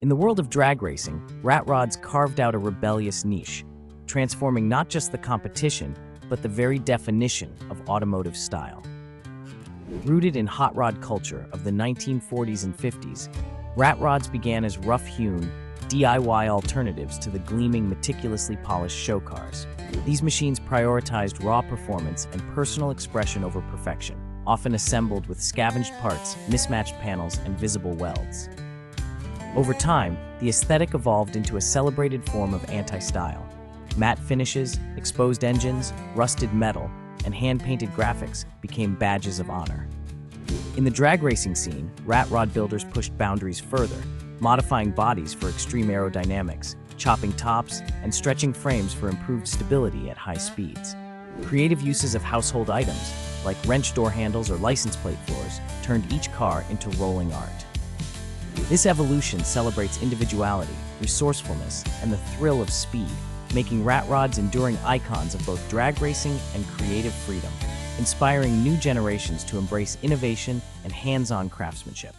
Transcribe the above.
In the world of drag racing, rat rods carved out a rebellious niche, transforming not just the competition, but the very definition of automotive style. Rooted in hot rod culture of the 1940s and 50s, rat rods began as rough-hewn, DIY alternatives to the gleaming, meticulously polished show cars. These machines prioritized raw performance and personal expression over perfection, often assembled with scavenged parts, mismatched panels, and visible welds. Over time, the aesthetic evolved into a celebrated form of anti-style. Matte finishes, exposed engines, rusted metal, and hand-painted graphics became badges of honor. In the drag racing scene, rat rod builders pushed boundaries further, modifying bodies for extreme aerodynamics, chopping tops, and stretching frames for improved stability at high speeds. Creative uses of household items, like wrench door handles or license plate floors, turned each car into rolling art. This evolution celebrates individuality, resourcefulness, and the thrill of speed, making rat rods enduring icons of both drag racing and creative freedom, inspiring new generations to embrace innovation and hands-on craftsmanship.